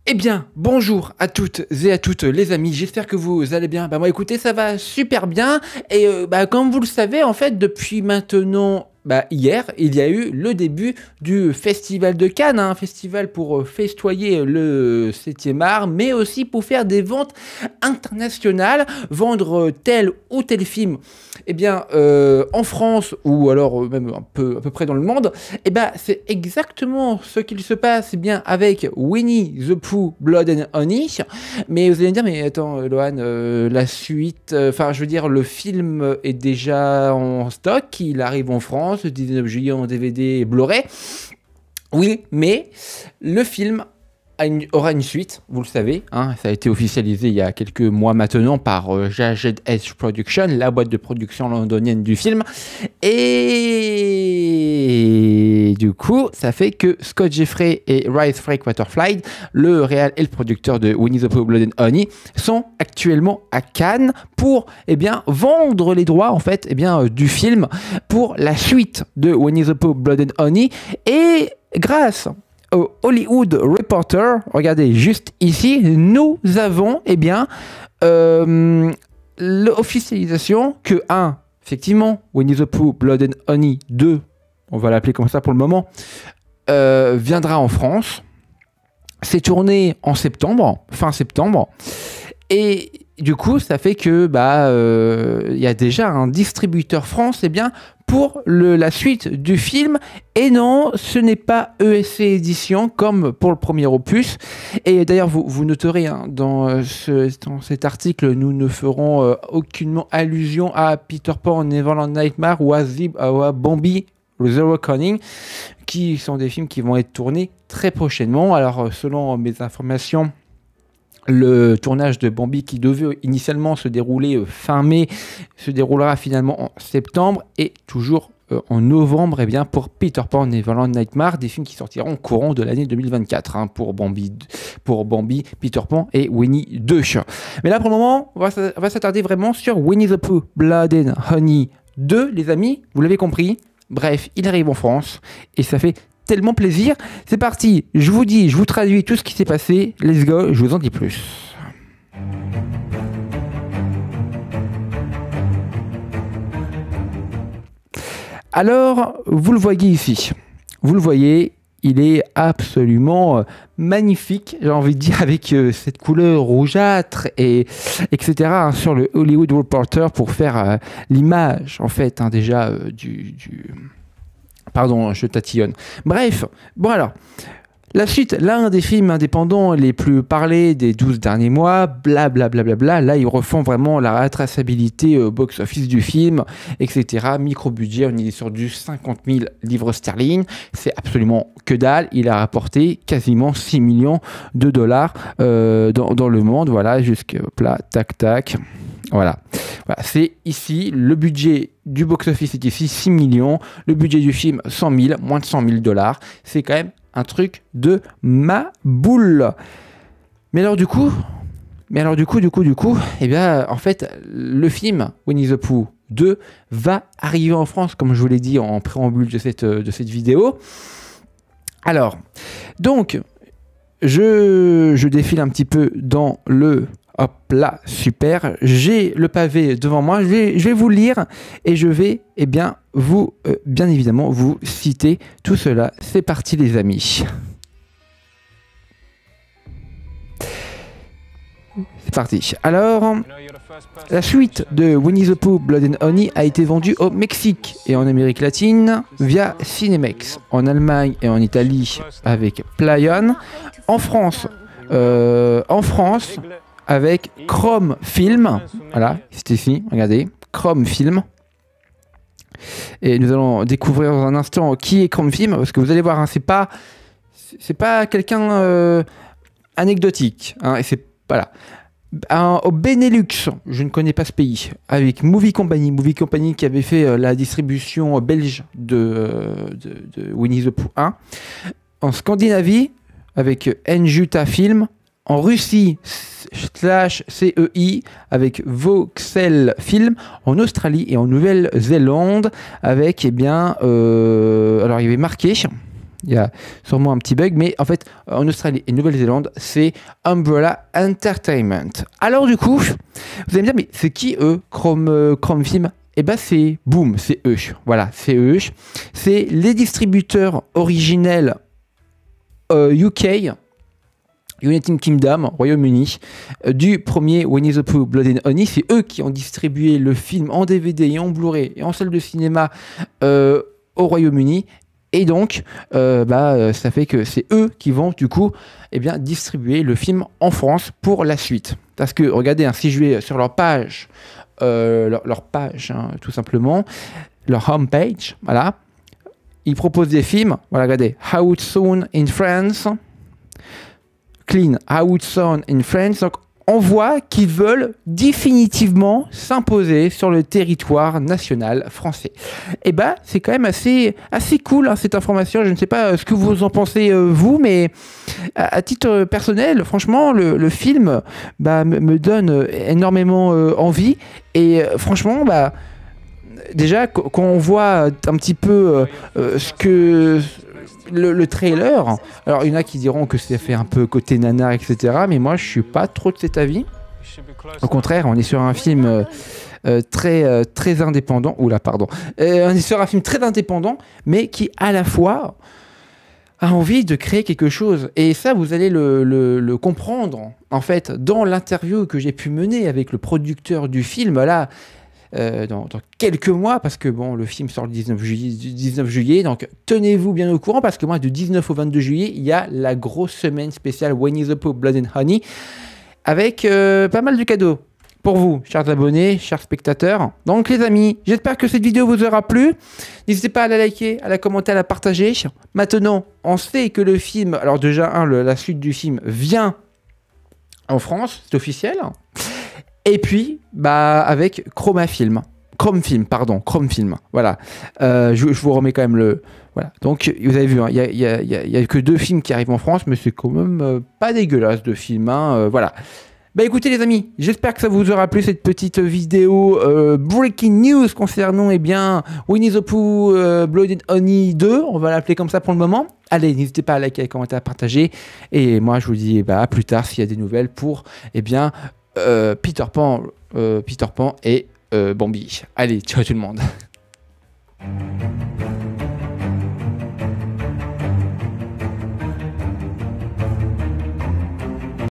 Eh bien, bonjour à toutes et à toutes les amis, j'espère que vous allez bien. Bah moi écoutez, ça va super bien et comme vous le savez, en fait, depuis maintenant hier, il y a eu le début du Festival de Cannes, un festival pour festoyer le 7e art, mais aussi pour faire des ventes internationales, vendre tel ou tel film, eh bien, en France ou alors même à peu près dans le monde. Et ben, c'est exactement ce qu'il se passe bien avec Winnie the Pooh, Blood and Honey. Mais vous allez me dire, mais attends, Lohan, la suite, enfin, je veux dire, le film est déjà en stock, il arrive en France, le 19 juillet en DVD et Blu-ray. Oui, mais le film aura une suite, vous le savez, hein, ça a été officialisé il y a quelques mois maintenant par JZ Production, la boîte de production londonienne du film. Et du coup, ça fait que Scott Jeffrey et Rhys Frake-Waterfly, le réal et le producteur de Winnie the Pooh, Blood and Honey, sont actuellement à Cannes pour vendre les droits en fait du film pour la suite de Winnie the Pooh, Blood and Honey. Et grâce au Hollywood Reporter, regardez juste ici, nous avons l'officialisation que effectivement, Winnie the Pooh, Blood and Honey 2, on va l'appeler comme ça pour le moment, viendra en France. C'est tourné en septembre, fin septembre, et du coup, ça fait que il y a déjà un distributeur France pour la suite du film. Et non, ce n'est pas ESC Édition comme pour le premier opus. Et d'ailleurs, vous noterez dans cet article, nous ne ferons aucunement allusion à Peter Pan, Neverland Nightmare ou à Bambi, The Reckoning, qui sont des films qui vont être tournés très prochainement. Alors, selon mes informations, le tournage de Bambi, qui devait initialement se dérouler fin mai, se déroulera finalement en septembre, et toujours en novembre pour Peter Pan et Neverland Nightmare, des films qui sortiront au courant de l'année 2024 pour Bambi, Peter Pan et Winnie 2. Mais là pour le moment, on va s'attarder vraiment sur Winnie the Pooh, Blood and Honey 2, les amis, vous l'avez compris. Bref, il arrive en France et ça fait tellement plaisir. C'est parti, je vous traduis tout ce qui s'est passé. Let's go, je vous en dis plus. Alors, vous le voyez ici. Vous le voyez, il est absolument magnifique, j'ai envie de dire, avec cette couleur rougeâtre etc. Sur le Hollywood Reporter pour faire l'image, en fait, Pardon, je tatillonne. Bref, bon alors, la suite, l'un des films indépendants les plus parlés des 12 derniers mois, blablabla, là ils refont vraiment la traçabilité box-office du film, etc. Micro-budget, on est sur du 50 000 livres sterling, c'est absolument que dalle, il a rapporté quasiment 6 millions de dollars dans le monde, voilà, jusque là, tac. Voilà, c'est ici, le budget du box-office est ici 6 millions, le budget du film 100 000, moins de 100 000 dollars, c'est quand même un truc de ma boule. Mais alors du coup, en fait, le film Winnie the Pooh 2 va arriver en France, comme je vous l'ai dit en préambule de cette vidéo. Alors, donc, je défile un petit peu dans le... Hop là, super, j'ai le pavé devant moi, je vais vous lire et je vais bien évidemment vous citer tout cela. C'est parti les amis. C'est parti. Alors, la suite de Winnie the Pooh, Blood and Honey a été vendue au Mexique et en Amérique latine via Cinemex, en Allemagne et en Italie avec Plaion, en France avec Chrome Film, voilà, c'est ici, regardez, Chrome Film. Et nous allons découvrir dans un instant qui est Chrome Film, parce que vous allez voir, c'est pas quelqu'un anecdotique, et c'est voilà. Au Benelux, je ne connais pas ce pays, avec Movie Company qui avait fait la distribution belge de Winnie the Pooh 1. En Scandinavie, avec Enjuta Film. En Russie, /CEI avec Voxel Film, en Australie et en Nouvelle-Zélande avec alors il y avait marqué Il y a sûrement un petit bug, mais en fait, en Australie et Nouvelle-Zélande, c'est Umbrella Entertainment. Alors du coup, vous allez me dire, mais c'est qui eux, Chrome Film? Eh ben c'est boom, c'est eux. Voilà, c'est eux. C'est les distributeurs originels UK, United Kingdom, Royaume-Uni, du premier Winnie the Pooh, Blood and Honey. C'est eux qui ont distribué le film en DVD et en Blu-ray et en salle de cinéma au Royaume-Uni. Et donc, ça fait que c'est eux qui vont du coup distribuer le film en France pour la suite. Parce que, regardez, si je vais sur leur page, leur page, tout simplement, leur homepage, voilà, ils proposent des films. Voilà, regardez, How It's Soon in France, Clean, How It's Soon in France. Donc, on voit qu'ils veulent définitivement s'imposer sur le territoire national français. Et c'est quand même assez cool cette information. Je ne sais pas ce que vous en pensez vous, mais à titre personnel, franchement, le film me donne énormément envie. Et franchement, déjà, quand on voit un petit peu ce que... Le trailer, alors il y en a qui diront que c'est fait un peu côté nanar, etc. Mais moi, je suis pas trop de cet avis. Au contraire, on est sur un film très indépendant. Oula, pardon. On est sur un film très indépendant, mais qui à la fois a envie de créer quelque chose. Et ça, vous allez le comprendre, en fait, dans l'interview que j'ai pu mener avec le producteur du film, là, dans quelques mois, parce que bon, le film sort le 19 juillet, donc tenez-vous bien au courant, parce que moi, du 19 au 22 juillet, il y a la grosse semaine spéciale Winnie the Pooh, Blood and Honey, avec pas mal de cadeaux pour vous, chers abonnés, chers spectateurs. Donc les amis, j'espère que cette vidéo vous aura plu. N'hésitez pas à la liker, à la commenter, à la partager. Maintenant, on sait que le film, alors déjà, la suite du film vient en France, c'est officiel. Et puis, avec Chrome Film, voilà. Je vous remets quand même le... Voilà. Donc, vous avez vu, il n'y a que 2 films qui arrivent en France, mais c'est quand même pas dégueulasse de films, voilà. Écoutez les amis, j'espère que ça vous aura plu cette petite vidéo breaking news concernant Winnie the Pooh Blood and Honey 2, on va l'appeler comme ça pour le moment. Allez, n'hésitez pas à liker, à commenter, à partager. Et moi, je vous dis à plus tard s'il y a des nouvelles pour, Peter Pan et Bambi. Allez, ciao tout le monde.